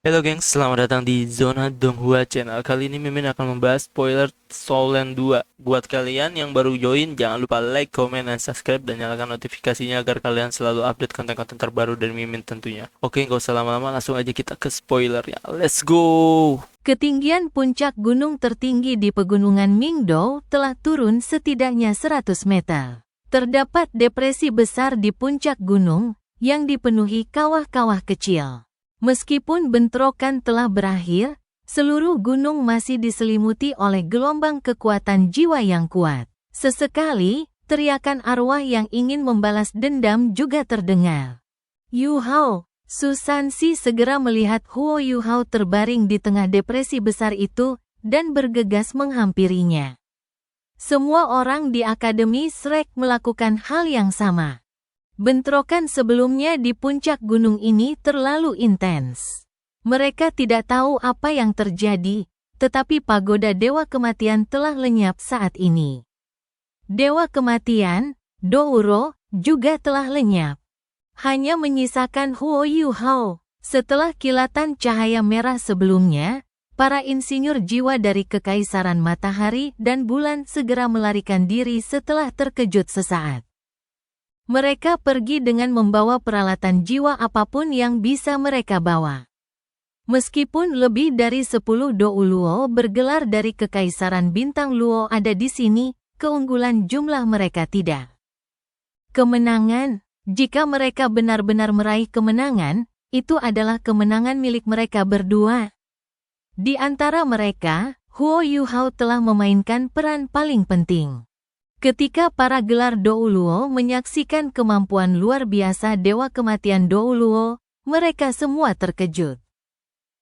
Halo gengs, selamat datang di Zona Donghua Channel. Kali ini Mimin akan membahas spoiler Soulland 2. Buat kalian yang baru join, jangan lupa like, comment, dan subscribe, dan nyalakan notifikasinya agar kalian selalu update konten-konten terbaru dari Mimin tentunya. Oke, nggak usah lama-lama, langsung aja kita ke spoilernya. Let's go! Ketinggian puncak gunung tertinggi di pegunungan Mingdou telah turun setidaknya 100 meter. Terdapat depresi besar di puncak gunung yang dipenuhi kawah-kawah kecil. Meskipun bentrokan telah berakhir, seluruh gunung masih diselimuti oleh gelombang kekuatan jiwa yang kuat. Sesekali, teriakan arwah yang ingin membalas dendam juga terdengar. Yu Hao, Susansi segera melihat Huo Yu Hao terbaring di tengah depresi besar itu dan bergegas menghampirinya. Semua orang di Akademi Shrek melakukan hal yang sama. Bentrokan sebelumnya di puncak gunung ini terlalu intens. Mereka tidak tahu apa yang terjadi, tetapi pagoda Dewa Kematian telah lenyap saat ini. Dewa Kematian, Douro, juga telah lenyap. Hanya menyisakan Huo Yu Hao. Setelah kilatan cahaya merah sebelumnya, para insinyur jiwa dari Kekaisaran Matahari dan Bulan segera melarikan diri setelah terkejut sesaat. Mereka pergi dengan membawa peralatan jiwa apapun yang bisa mereka bawa. Meskipun lebih dari 10 Dou Luo bergelar dari Kekaisaran Bintang Luo ada di sini, keunggulan jumlah mereka tidak. Kemenangan, jika mereka benar-benar meraih kemenangan, itu adalah kemenangan milik mereka berdua. Di antara mereka, Huo Yu Hao telah memainkan peran paling penting. Ketika para gelar Dou Luo menyaksikan kemampuan luar biasa Dewa Kematian Dou Luo, mereka semua terkejut.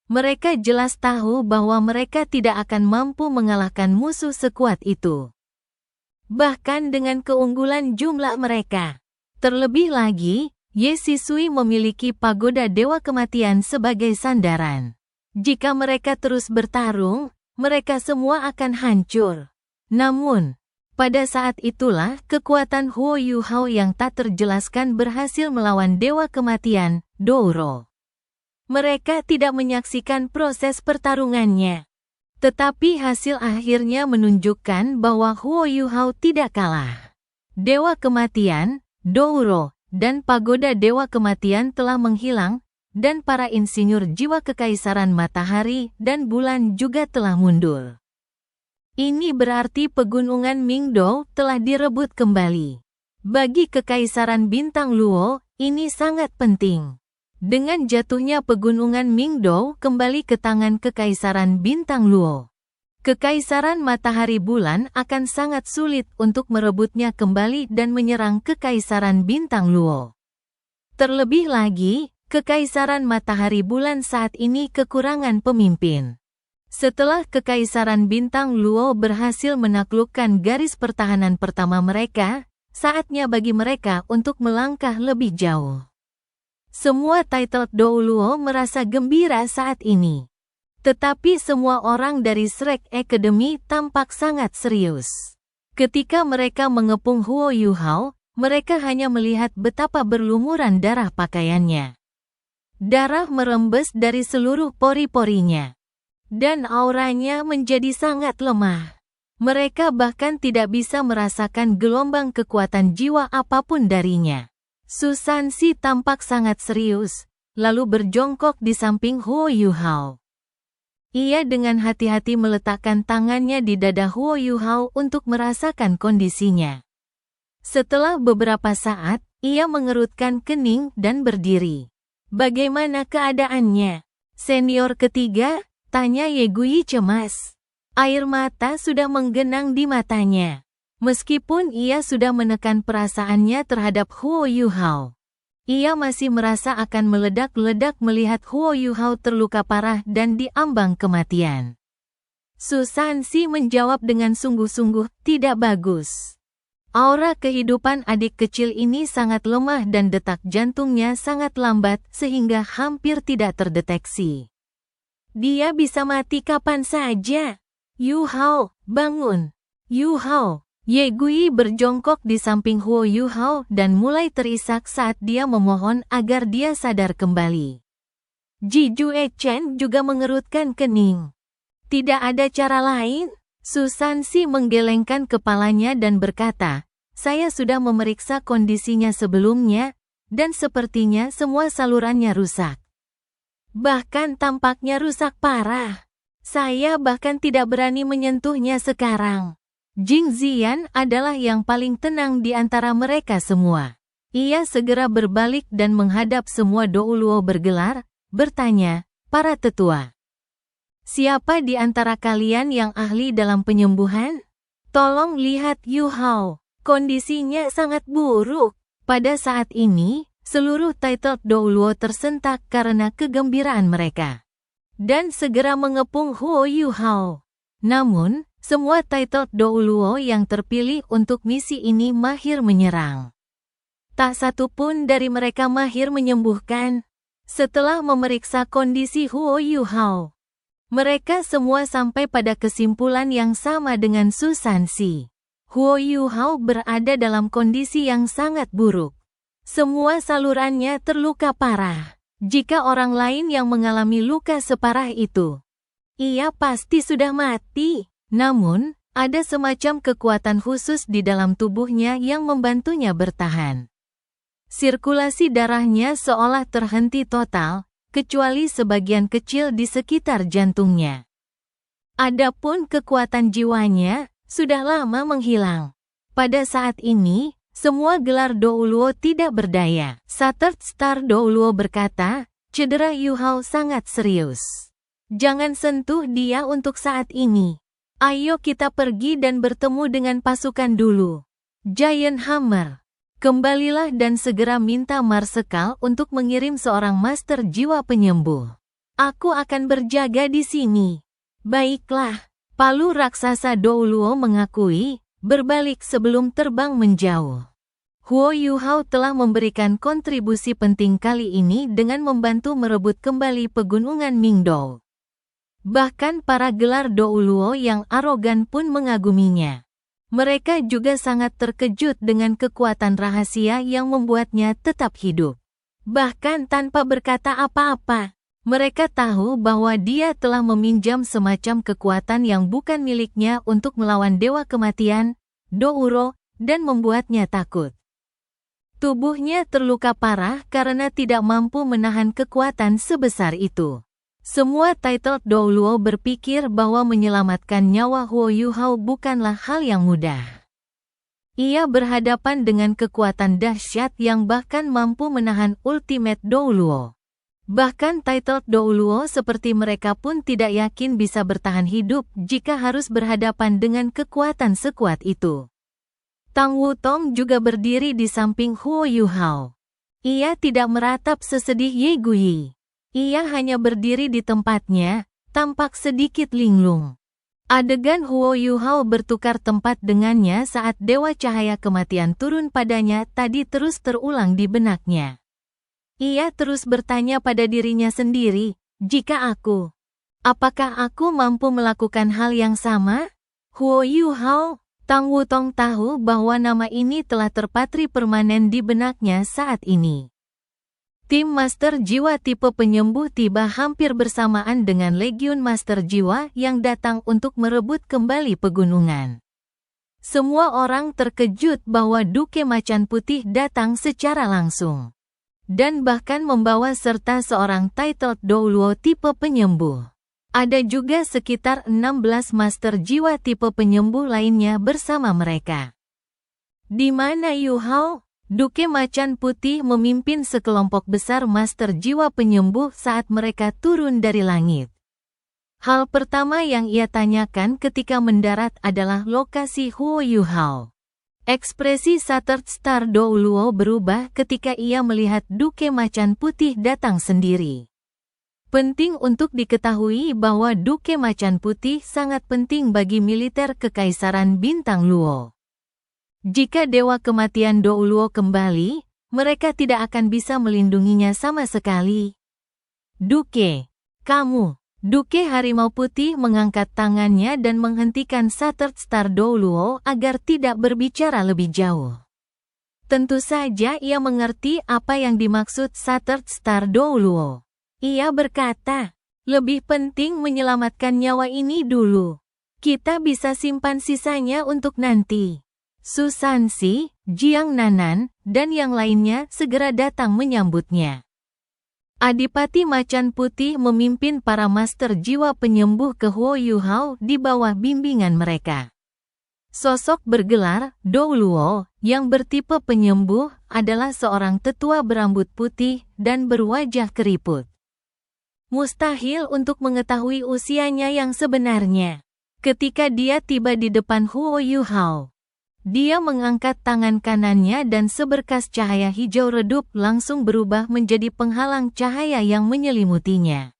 Mereka jelas tahu bahwa mereka tidak akan mampu mengalahkan musuh sekuat itu. Bahkan dengan keunggulan jumlah mereka. Terlebih lagi, Ye Sisui memiliki pagoda Dewa Kematian sebagai sandaran. Jika mereka terus bertarung, mereka semua akan hancur. Namun, pada saat itulah kekuatan Huo Yu Hao yang tak terjelaskan berhasil melawan Dewa Kematian, Douro. Mereka tidak menyaksikan proses pertarungannya. Tetapi hasil akhirnya menunjukkan bahwa Huo Yu Hao tidak kalah. Dewa Kematian, Douro, dan pagoda Dewa Kematian telah menghilang, dan para insinyur jiwa Kekaisaran Matahari dan Bulan juga telah mundur. Ini berarti pegunungan Mingdou telah direbut kembali. Bagi Kekaisaran Bintang Luo, ini sangat penting. Dengan jatuhnya pegunungan Mingdou kembali ke tangan Kekaisaran Bintang Luo, Kekaisaran Matahari Bulan akan sangat sulit untuk merebutnya kembali dan menyerang Kekaisaran Bintang Luo. Terlebih lagi, Kekaisaran Matahari Bulan saat ini kekurangan pemimpin. Setelah Kekaisaran Bintang Luo berhasil menaklukkan garis pertahanan pertama mereka, saatnya bagi mereka untuk melangkah lebih jauh. Semua titled Dou Luo merasa gembira saat ini. Tetapi semua orang dari Shrek Academy tampak sangat serius. Ketika mereka mengepung Huo Yu Hao, mereka hanya melihat betapa berlumuran darah pakaiannya. Darah merembes dari seluruh pori-porinya. Dan auranya menjadi sangat lemah. Mereka bahkan tidak bisa merasakan gelombang kekuatan jiwa apapun darinya. Susansi tampak sangat serius, lalu berjongkok di samping Huo Yu Hao. Ia dengan hati-hati meletakkan tangannya di dada Huo Yu Hao untuk merasakan kondisinya. Setelah beberapa saat, ia mengerutkan kening dan berdiri. Bagaimana keadaannya? Senior ketiga? Tanya Ye Gui cemas. Air mata sudah menggenang di matanya. Meskipun ia sudah menekan perasaannya terhadap Huo Yu Hao, ia masih merasa akan meledak-ledak melihat Huo Yu Hao terluka parah dan diambang kematian. Susansi menjawab dengan sungguh-sungguh, tidak bagus. Aura kehidupan adik kecil ini sangat lemah dan detak jantungnya sangat lambat sehingga hampir tidak terdeteksi. Dia bisa mati kapan saja. Yu Hao, bangun. Yu Hao. Ye Gui berjongkok di samping Huo Yu Hao dan mulai terisak saat dia memohon agar dia sadar kembali. Ji Jue Chen juga mengerutkan kening. Tidak ada cara lain? Susansi menggelengkan kepalanya dan berkata, saya sudah memeriksa kondisinya sebelumnya, dan sepertinya semua salurannya rusak. Bahkan tampaknya rusak parah. Saya bahkan tidak berani menyentuhnya sekarang. Jing Ziyan adalah yang paling tenang di antara mereka semua. Ia segera berbalik dan menghadap semua Douluo bergelar, bertanya, para tetua. Siapa di antara kalian yang ahli dalam penyembuhan? Tolong lihat Yu Hao. Kondisinya sangat buruk. Pada saat ini, seluruh titled Douluo tersentak karena kegembiraan mereka. Dan segera mengepung Huo Yu Hao. Namun, semua titled Douluo yang terpilih untuk misi ini mahir menyerang. Tak satu pun dari mereka mahir menyembuhkan. Setelah memeriksa kondisi Huo Yu Hao, mereka semua sampai pada kesimpulan yang sama dengan Susansi. Huo Yu Hao berada dalam kondisi yang sangat buruk. Semua salurannya terluka parah. Jika orang lain yang mengalami luka separah itu, ia pasti sudah mati. Namun, ada semacam kekuatan khusus di dalam tubuhnya yang membantunya bertahan. Sirkulasi darahnya seolah terhenti total, kecuali sebagian kecil di sekitar jantungnya. Adapun kekuatan jiwanya sudah lama menghilang. Pada saat ini, semua gelar Douluo tidak berdaya. Shattered Star Douluo berkata, cedera Yu Hao sangat serius. Jangan sentuh dia untuk saat ini. Ayo kita pergi dan bertemu dengan pasukan dulu. Giant Hammer. Kembalilah dan segera minta Marsekal untuk mengirim seorang master jiwa penyembuh. Aku akan berjaga di sini. Baiklah, palu raksasa Douluo mengakui, berbalik sebelum terbang menjauh. Huo Yu Hao telah memberikan kontribusi penting kali ini dengan membantu merebut kembali pegunungan Mingdou. Bahkan para gelar Douluo yang arogan pun mengaguminya. Mereka juga sangat terkejut dengan kekuatan rahasia yang membuatnya tetap hidup. Bahkan tanpa berkata apa-apa, mereka tahu bahwa dia telah meminjam semacam kekuatan yang bukan miliknya untuk melawan Dewa Kematian, Douro, dan membuatnya takut. Tubuhnya terluka parah karena tidak mampu menahan kekuatan sebesar itu. Semua titled Douluo berpikir bahwa menyelamatkan nyawa Huo Yu Hao bukanlah hal yang mudah. Ia berhadapan dengan kekuatan dahsyat yang bahkan mampu menahan Ultimate Douluo. Bahkan titled Douluo seperti mereka pun tidak yakin bisa bertahan hidup jika harus berhadapan dengan kekuatan sekuat itu. Tang Wutong juga berdiri di samping Huo Yu Hao. Ia tidak meratap sesedih Ye Guyi. Ia hanya berdiri di tempatnya, tampak sedikit linglung. Adegan Huo Yu Hao bertukar tempat dengannya saat Dewa Cahaya Kematian turun padanya tadi terus terulang di benaknya. Ia terus bertanya pada dirinya sendiri, apakah aku mampu melakukan hal yang sama? Huo Yu Hao, Tang Wutong tahu bahwa nama ini telah terpatri permanen di benaknya saat ini. Tim Master Jiwa tipe penyembuh tiba hampir bersamaan dengan Legiun Master Jiwa yang datang untuk merebut kembali pegunungan. Semua orang terkejut bahwa Duke Macan Putih datang secara langsung. Dan bahkan membawa serta seorang titled Douluo tipe penyembuh. Ada juga sekitar 16 Master Jiwa tipe penyembuh lainnya bersama mereka. Di mana Yu Hao? Duke Macan Putih memimpin sekelompok besar master jiwa penyembuh saat mereka turun dari langit. Hal pertama yang ia tanyakan ketika mendarat adalah lokasi Huo Yu Hao. Ekspresi Shattered Star Douluo berubah ketika ia melihat Duke Macan Putih datang sendiri. Penting untuk diketahui bahwa Duke Macan Putih sangat penting bagi militer Kekaisaran Bintang Luo. Jika Dewa Kematian Douluo kembali, mereka tidak akan bisa melindunginya sama sekali. Duke, kamu. Duke Harimau Putih mengangkat tangannya dan menghentikan Shattered Star Douluo agar tidak berbicara lebih jauh. Tentu saja ia mengerti apa yang dimaksud Shattered Star Douluo. Ia berkata, lebih penting menyelamatkan nyawa ini dulu. Kita bisa simpan sisanya untuk nanti. Su Sansi, Jiang Nanan, dan yang lainnya segera datang menyambutnya. Adipati Macan Putih memimpin para master jiwa penyembuh ke Huo Yuhao di bawah bimbingan mereka. Sosok bergelar Dou Luo yang bertipe penyembuh adalah seorang tetua berambut putih dan berwajah keriput. Mustahil untuk mengetahui usianya yang sebenarnya. Ketika dia tiba di depan Huo Yuhao, dia mengangkat tangan kanannya dan seberkas cahaya hijau redup langsung berubah menjadi penghalang cahaya yang menyelimutinya.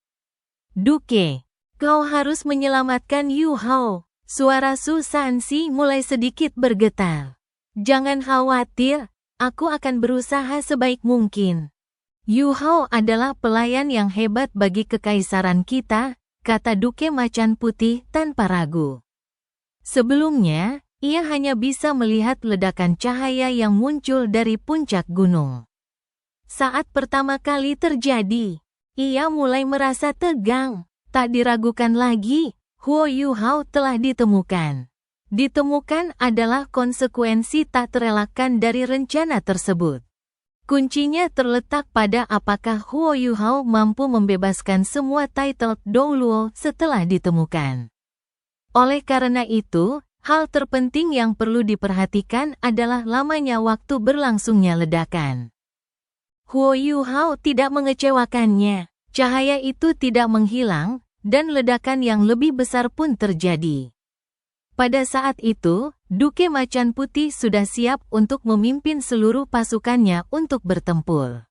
Duke, kau harus menyelamatkan Yu Hao. Suara Su Sansi mulai sedikit bergetar. Jangan khawatir, aku akan berusaha sebaik mungkin. Yu Hao adalah pelayan yang hebat bagi kekaisaran kita, kata Duke Macan Putih tanpa ragu. Sebelumnya, ia hanya bisa melihat ledakan cahaya yang muncul dari puncak gunung. Saat pertama kali terjadi, ia mulai merasa tegang. Tak diragukan lagi, Huo Yuhao telah ditemukan. Ditemukan adalah konsekuensi tak terelakkan dari rencana tersebut. Kuncinya terletak pada apakah Huo Yuhao mampu membebaskan semua title Dou Luo setelah ditemukan. Oleh karena itu, hal terpenting yang perlu diperhatikan adalah lamanya waktu berlangsungnya ledakan. Huo Yuhao tidak mengecewakannya. Cahaya itu tidak menghilang, dan ledakan yang lebih besar pun terjadi. Pada saat itu, Duke Macan Putih sudah siap untuk memimpin seluruh pasukannya untuk bertempur.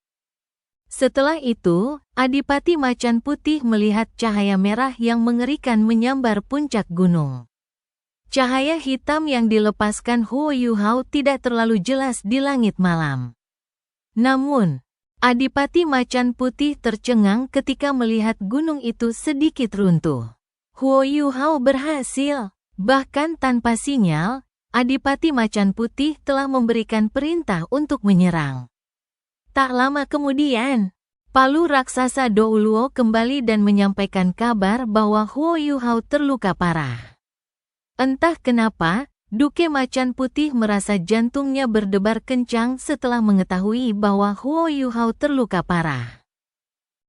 Setelah itu, Adipati Macan Putih melihat cahaya merah yang mengerikan menyambar puncak gunung. Cahaya hitam yang dilepaskan Huo Yuhao tidak terlalu jelas di langit malam. Namun, Adipati Macan Putih tercengang ketika melihat gunung itu sedikit runtuh. Huo Yuhao berhasil. Bahkan tanpa sinyal, Adipati Macan Putih telah memberikan perintah untuk menyerang. Tak lama kemudian, palu raksasa Dou Luo kembali dan menyampaikan kabar bahwa Huo Yuhao terluka parah. Entah kenapa, Duke Macan Putih merasa jantungnya berdebar kencang setelah mengetahui bahwa Huo Yuhao terluka parah.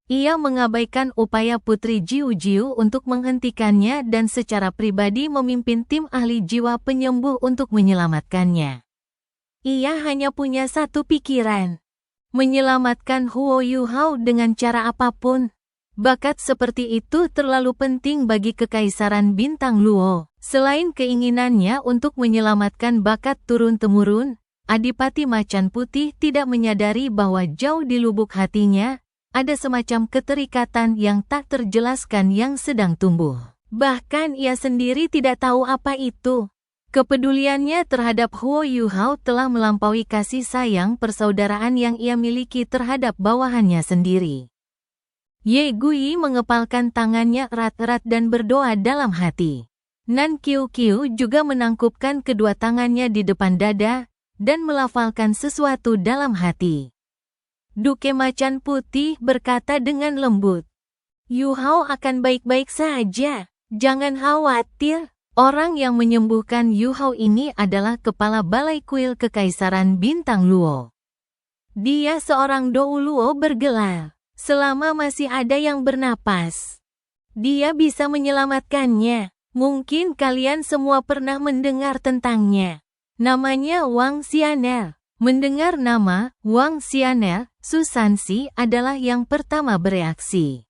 Ia mengabaikan upaya Putri Jiu Jiu untuk menghentikannya dan secara pribadi memimpin tim ahli jiwa penyembuh untuk menyelamatkannya. Ia hanya punya satu pikiran, menyelamatkan Huo Yuhao dengan cara apapun. Bakat seperti itu terlalu penting bagi Kekaisaran Bintang Luo. Selain keinginannya untuk menyelamatkan bakat turun-temurun, Adipati Macan Putih tidak menyadari bahwa jauh di lubuk hatinya, ada semacam keterikatan yang tak terjelaskan yang sedang tumbuh. Bahkan ia sendiri tidak tahu apa itu. Kepeduliannya terhadap Huo Yuhao telah melampaui kasih sayang persaudaraan yang ia miliki terhadap bawahannya sendiri. Ye Gui mengepalkan tangannya erat-erat dan berdoa dalam hati. Nan Qiu Qiu juga menangkupkan kedua tangannya di depan dada, dan melafalkan sesuatu dalam hati. Duke Macan Putih berkata dengan lembut, Yuhao akan baik-baik saja, jangan khawatir. Orang yang menyembuhkan Yuhao ini adalah kepala Balai Kuil Kekaisaran Bintang Luo. Dia seorang Dou Luo bergelar. Selama masih ada yang bernapas, dia bisa menyelamatkannya. Mungkin kalian semua pernah mendengar tentangnya. Namanya Wang Xian'er. Mendengar nama Wang Xian'er, Su Sansi adalah yang pertama bereaksi.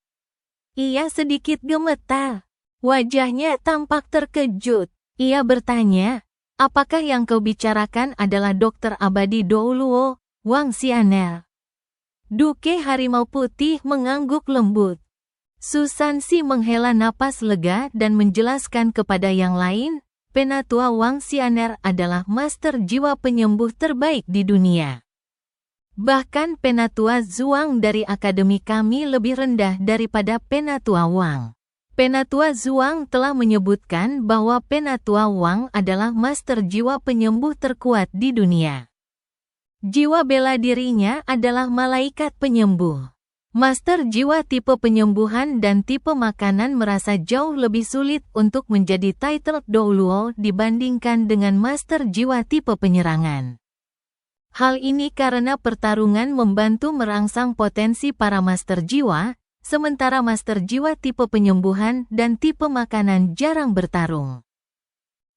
Ia sedikit gemetar. Wajahnya tampak terkejut. Ia bertanya, apakah yang kau bicarakan adalah dokter abadi Dou Luo, Wang Xian'er? Duke Harimau Putih mengangguk lembut. Su Sansi menghela napas lega dan menjelaskan kepada yang lain, Penatua Wang Xian'er adalah master jiwa penyembuh terbaik di dunia. Bahkan Penatua Zhuang dari akademi kami lebih rendah daripada Penatua Wang. Penatua Zhuang telah menyebutkan bahwa Penatua Wang adalah master jiwa penyembuh terkuat di dunia. Jiwa bela dirinya adalah malaikat penyembuh. Master jiwa tipe penyembuhan dan tipe makanan merasa jauh lebih sulit untuk menjadi titled Douluo dibandingkan dengan master jiwa tipe penyerangan. Hal ini karena pertarungan membantu merangsang potensi para master jiwa, sementara master jiwa tipe penyembuhan dan tipe makanan jarang bertarung.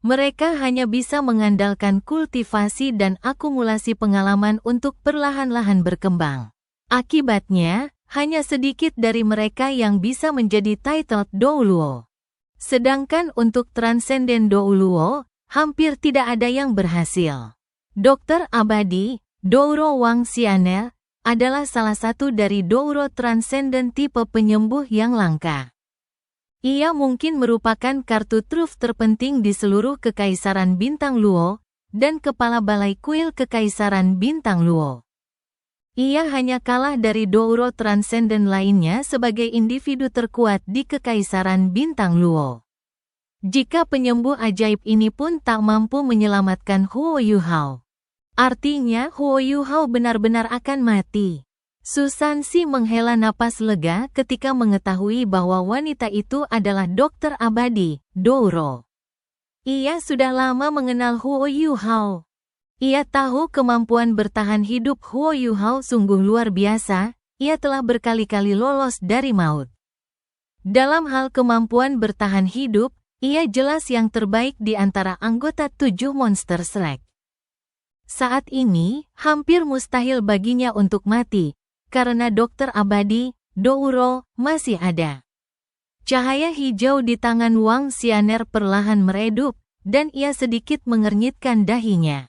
Mereka hanya bisa mengandalkan kultivasi dan akumulasi pengalaman untuk perlahan-lahan berkembang. Akibatnya, hanya sedikit dari mereka yang bisa menjadi titled Douluo. Sedangkan untuk Transcendent Douluo, hampir tidak ada yang berhasil. Dokter Abadi, Douro Wang Xian'er, adalah salah satu dari Douro Transcendent tipe penyembuh yang langka. Ia mungkin merupakan kartu truf terpenting di seluruh Kekaisaran Bintang Luo, dan kepala balai kuil Kekaisaran Bintang Luo. Ia hanya kalah dari Douro Transcendent lainnya sebagai individu terkuat di Kekaisaran Bintang Luo. Jika penyembuh ajaib ini pun tak mampu menyelamatkan Huo Yuhao, artinya Huo Yuhao benar-benar akan mati. Susansi menghela napas lega ketika mengetahui bahwa wanita itu adalah Dokter Abadi, Douro. Ia sudah lama mengenal Huo Yuhao. Ia tahu kemampuan bertahan hidup Huo Yuhao sungguh luar biasa, ia telah berkali-kali lolos dari maut. Dalam hal kemampuan bertahan hidup, ia jelas yang terbaik di antara anggota 7 Monster Select. Saat ini, hampir mustahil baginya untuk mati, karena Dokter Abadi, Douro, masih ada. Cahaya hijau di tangan Wang Xian'er perlahan meredup, dan ia sedikit mengernyitkan dahinya.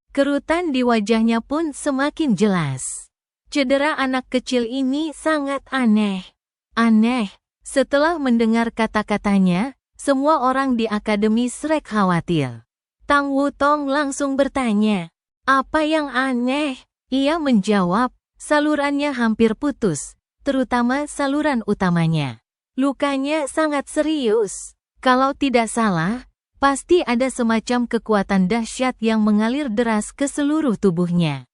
Kerutan di wajahnya pun semakin jelas. Cedera anak kecil ini sangat aneh. Aneh. Setelah mendengar kata-katanya, semua orang di Akademi Shrek khawatir. Tang Wutong langsung bertanya, "Apa yang aneh?" Ia menjawab, salurannya hampir putus, terutama saluran utamanya. Lukanya sangat serius. Kalau tidak salah, pasti ada semacam kekuatan dahsyat yang mengalir deras ke seluruh tubuhnya,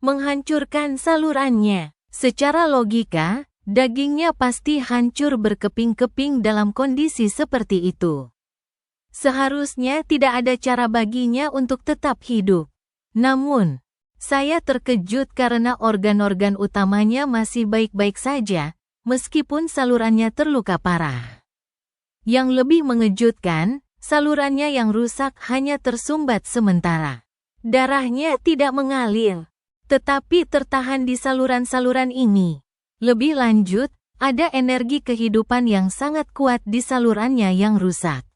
menghancurkan salurannya. Secara logika, dagingnya pasti hancur berkeping-keping dalam kondisi seperti itu. Seharusnya tidak ada cara baginya untuk tetap hidup. Namun, saya terkejut karena organ-organ utamanya masih baik-baik saja, meskipun salurannya terluka parah. Yang lebih mengejutkan, salurannya yang rusak hanya tersumbat sementara. Darahnya tidak mengalir, tetapi tertahan di saluran-saluran ini. Lebih lanjut, ada energi kehidupan yang sangat kuat di salurannya yang rusak.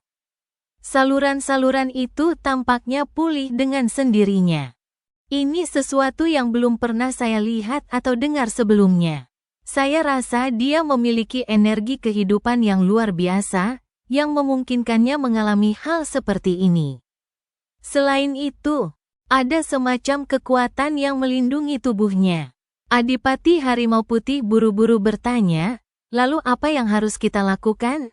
Saluran-saluran itu tampaknya pulih dengan sendirinya. Ini sesuatu yang belum pernah saya lihat atau dengar sebelumnya. Saya rasa dia memiliki energi kehidupan yang luar biasa, yang memungkinkannya mengalami hal seperti ini. Selain itu, ada semacam kekuatan yang melindungi tubuhnya. Adipati Harimau Putih buru-buru bertanya, lalu apa yang harus kita lakukan?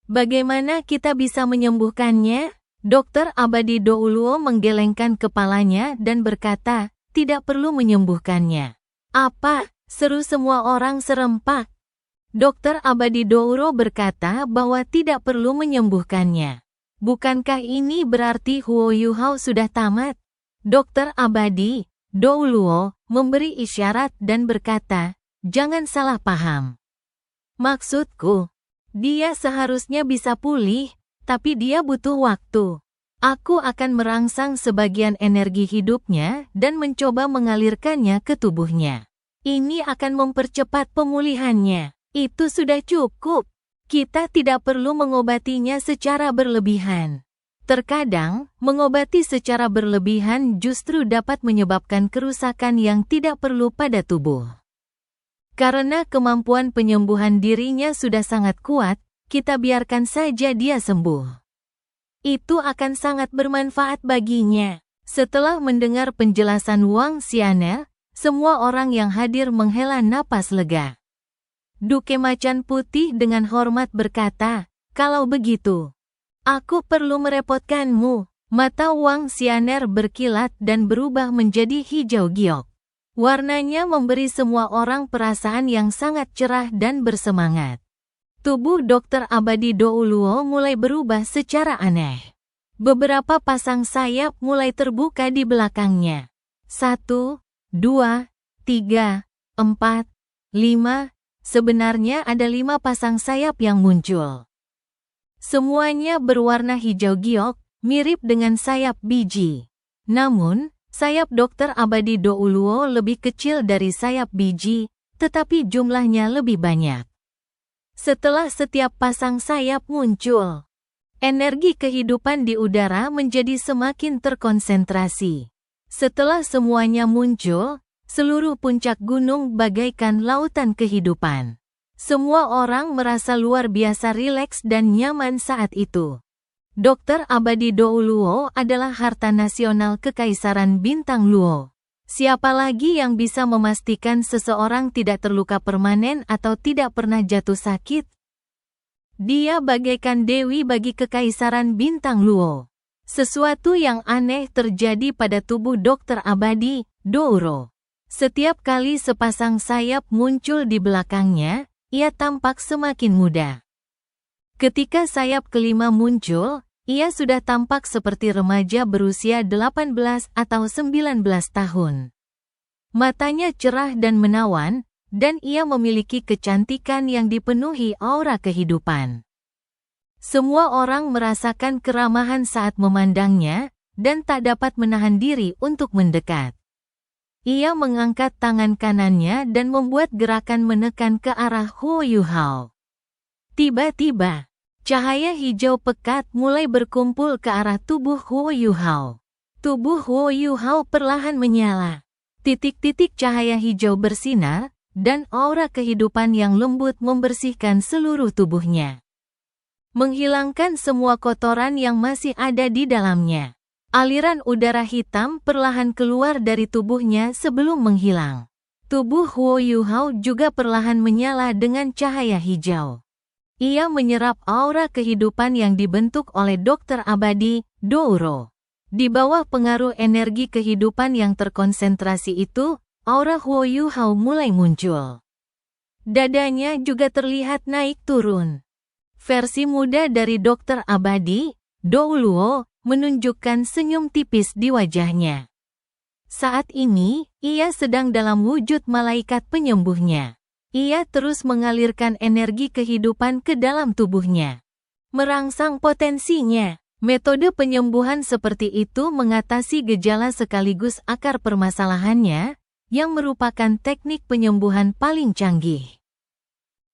Bagaimana kita bisa menyembuhkannya? Dokter Abadi Douluo menggelengkan kepalanya dan berkata, tidak perlu menyembuhkannya. Apa? Seru semua orang serempak. Dokter Abadi Douro berkata bahwa tidak perlu menyembuhkannya. Bukankah ini berarti Huo Yuhao sudah tamat? Dokter Abadi Douluo memberi isyarat dan berkata, jangan salah paham. Maksudku, dia seharusnya bisa pulih, tapi dia butuh waktu. Aku akan merangsang sebagian energi hidupnya dan mencoba mengalirkannya ke tubuhnya. Ini akan mempercepat pemulihannya. Itu sudah cukup. Kita tidak perlu mengobatinya secara berlebihan. Terkadang, mengobati secara berlebihan justru dapat menyebabkan kerusakan yang tidak perlu pada tubuh. Karena kemampuan penyembuhan dirinya sudah sangat kuat, kita biarkan saja dia sembuh. Itu akan sangat bermanfaat baginya. Setelah mendengar penjelasan Wang Xian'er, semua orang yang hadir menghela napas lega. Duke Macan Putih dengan hormat berkata, kalau begitu, aku perlu merepotkanmu. Mata Wang Xian'er berkilat dan berubah menjadi hijau giok. Warnanya memberi semua orang perasaan yang sangat cerah dan bersemangat. Tubuh Dr. Abadi Douluo mulai berubah secara aneh. Beberapa pasang sayap mulai terbuka di belakangnya. 1, 2, 3, 4, 5. Sebenarnya ada 5 pasang sayap yang muncul. Semuanya berwarna hijau giok, mirip dengan sayap biji. Namun, sayap Dr. Abadi Douluo lebih kecil dari sayap biji, tetapi jumlahnya lebih banyak. Setelah setiap pasang sayap muncul, energi kehidupan di udara menjadi semakin terkonsentrasi. Setelah semuanya muncul, seluruh puncak gunung bagaikan lautan kehidupan. Semua orang merasa luar biasa rileks dan nyaman saat itu. Dr. Abadi Douluo adalah harta nasional Kekaisaran Bintang Luo. Siapa lagi yang bisa memastikan seseorang tidak terluka permanen atau tidak pernah jatuh sakit? Dia bagaikan dewi bagi Kekaisaran Bintang Luo. Sesuatu yang aneh terjadi pada tubuh Dr. Abadi Douluo. Setiap kali sepasang sayap muncul di belakangnya, ia tampak semakin muda. Ketika sayap kelima muncul, ia sudah tampak seperti remaja berusia 18 atau 19 tahun. Matanya cerah dan menawan, dan ia memiliki kecantikan yang dipenuhi aura kehidupan. Semua orang merasakan keramahan saat memandangnya, dan tak dapat menahan diri untuk mendekat. Ia mengangkat tangan kanannya dan membuat gerakan menekan ke arah Huo Yuhao. Tiba-tiba, cahaya hijau pekat mulai berkumpul ke arah tubuh Huo Yuhao. Tubuh Huo Yuhao perlahan menyala. Titik-titik cahaya hijau bersinar, dan aura kehidupan yang lembut membersihkan seluruh tubuhnya, menghilangkan semua kotoran yang masih ada di dalamnya. Aliran udara hitam perlahan keluar dari tubuhnya sebelum menghilang. Tubuh Huo Yuhao juga perlahan menyala dengan cahaya hijau. Ia menyerap aura kehidupan yang dibentuk oleh Dr. Abadi Douluo. Di bawah pengaruh energi kehidupan yang terkonsentrasi itu, aura Huo Yuhao mulai muncul. Dadanya juga terlihat naik turun. Versi muda dari Dr. Abadi Douluo menunjukkan senyum tipis di wajahnya. Saat ini, ia sedang dalam wujud malaikat penyembuhnya. Ia terus mengalirkan energi kehidupan ke dalam tubuhnya, merangsang potensinya. Metode penyembuhan seperti itu mengatasi gejala sekaligus akar permasalahannya, yang merupakan teknik penyembuhan paling canggih.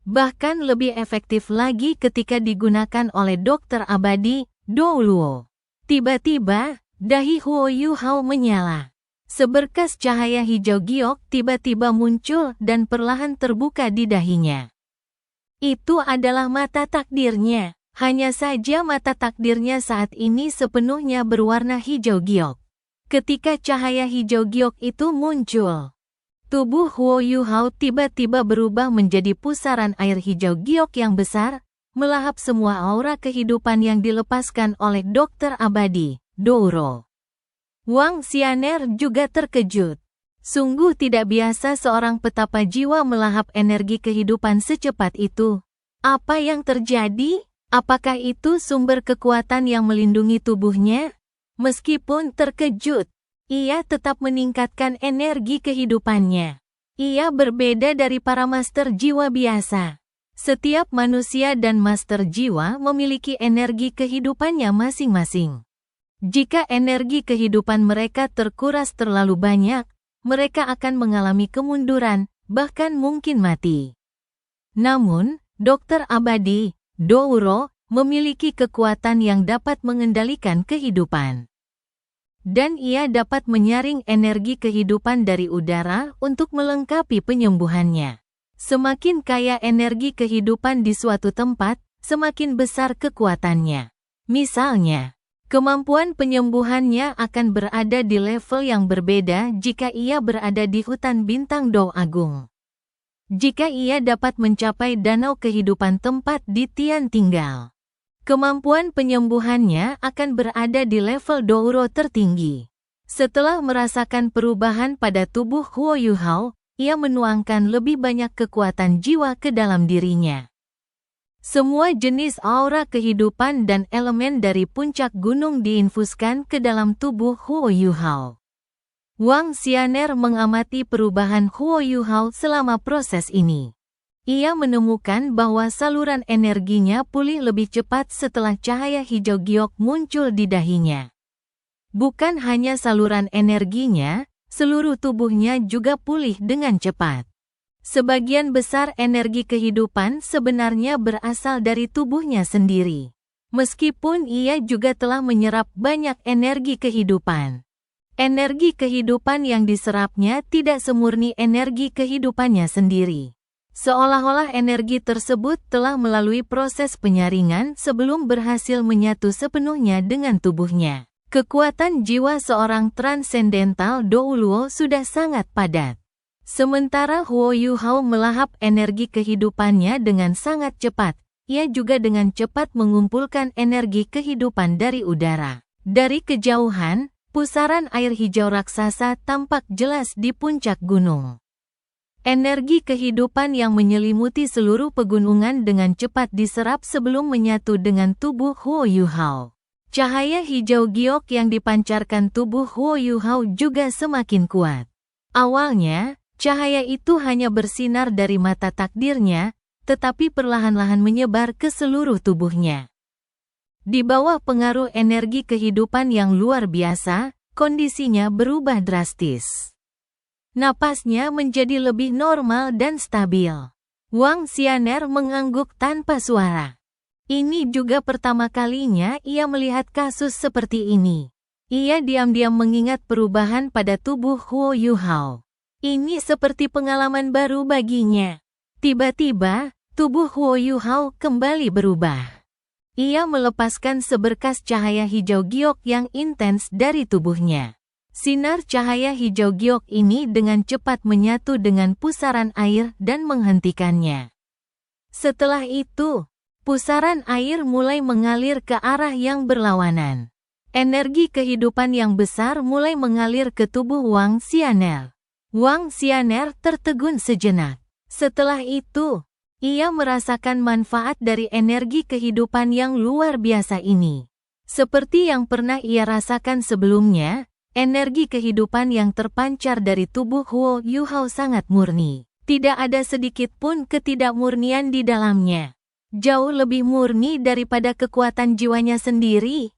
Bahkan lebih efektif lagi ketika digunakan oleh Dr. Abadi Douluo. Tiba-tiba, dahi Huo Yuhao menyala. Seberkas cahaya hijau giok tiba-tiba muncul dan perlahan terbuka di dahinya. Itu adalah mata takdirnya. Hanya saja mata takdirnya saat ini sepenuhnya berwarna hijau giok. Ketika cahaya hijau giok itu muncul, tubuh Huo Yuhao tiba-tiba berubah menjadi pusaran air hijau giok yang besar, melahap semua aura kehidupan yang dilepaskan oleh Dr. Abadi Douluo. Wang Xianer juga terkejut. Sungguh tidak biasa seorang petapa jiwa melahap energi kehidupan secepat itu. Apa yang terjadi? Apakah itu sumber kekuatan yang melindungi tubuhnya? Meskipun terkejut, ia tetap meningkatkan energi kehidupannya. Ia berbeda dari para master jiwa biasa. Setiap manusia dan master jiwa memiliki energi kehidupannya masing-masing. Jika energi kehidupan mereka terkuras terlalu banyak, mereka akan mengalami kemunduran, bahkan mungkin mati. Namun, Dr. Abadi Douluo memiliki kekuatan yang dapat mengendalikan kehidupan. Dan ia dapat menyaring energi kehidupan dari udara untuk melengkapi penyembuhannya. Semakin kaya energi kehidupan di suatu tempat, semakin besar kekuatannya. Misalnya, kemampuan penyembuhannya akan berada di level yang berbeda jika ia berada di hutan bintang Dou Agung. Jika ia dapat mencapai danau kehidupan tempat di Tian tinggal, kemampuan penyembuhannya akan berada di level Douluo tertinggi. Setelah merasakan perubahan pada tubuh Huo Yuhao, ia menuangkan lebih banyak kekuatan jiwa ke dalam dirinya. Semua jenis aura kehidupan dan elemen dari puncak gunung diinfuskan ke dalam tubuh Huo Yuhao. Wang Xianer mengamati perubahan Huo Yuhao selama proses ini. Ia menemukan bahwa saluran energinya pulih lebih cepat setelah cahaya hijau giok muncul di dahinya. Bukan hanya saluran energinya, seluruh tubuhnya juga pulih dengan cepat. Sebagian besar energi kehidupan sebenarnya berasal dari tubuhnya sendiri. Meskipun ia juga telah menyerap banyak energi kehidupan. Energi kehidupan yang diserapnya tidak semurni energi kehidupannya sendiri. Seolah-olah energi tersebut telah melalui proses penyaringan sebelum berhasil menyatu sepenuhnya dengan tubuhnya. Kekuatan jiwa seorang transendental Douluo sudah sangat padat. Sementara Huo Yuhao melahap energi kehidupannya dengan sangat cepat, ia juga dengan cepat mengumpulkan energi kehidupan dari udara. Dari kejauhan, pusaran air hijau raksasa tampak jelas di puncak gunung. Energi kehidupan yang menyelimuti seluruh pegunungan dengan cepat diserap sebelum menyatu dengan tubuh Huo Yuhao. Cahaya hijau giok yang dipancarkan tubuh Huo Yuhao juga semakin kuat. Awalnya, cahaya itu hanya bersinar dari mata takdirnya, tetapi perlahan-lahan menyebar ke seluruh tubuhnya. Di bawah pengaruh energi kehidupan yang luar biasa, kondisinya berubah drastis. Napasnya menjadi lebih normal dan stabil. Wang Xianer mengangguk tanpa suara. Ini juga pertama kalinya ia melihat kasus seperti ini. Ia diam-diam mengingat perubahan pada tubuh Huo Yuhao. Ini seperti pengalaman baru baginya. Tiba-tiba, tubuh Huo Yuhao kembali berubah. Ia melepaskan seberkas cahaya hijau giok yang intens dari tubuhnya. Sinar cahaya hijau giok ini dengan cepat menyatu dengan pusaran air dan menghentikannya. Setelah itu, pusaran air mulai mengalir ke arah yang berlawanan. Energi kehidupan yang besar mulai mengalir ke tubuh Wang Xianer. Wang Xianer tertegun sejenak. Setelah itu, ia merasakan manfaat dari energi kehidupan yang luar biasa ini. Seperti yang pernah ia rasakan sebelumnya, energi kehidupan yang terpancar dari tubuh Huo Yuhao sangat murni. Tidak ada sedikit pun ketidakmurnian di dalamnya. Jauh lebih murni daripada kekuatan jiwanya sendiri.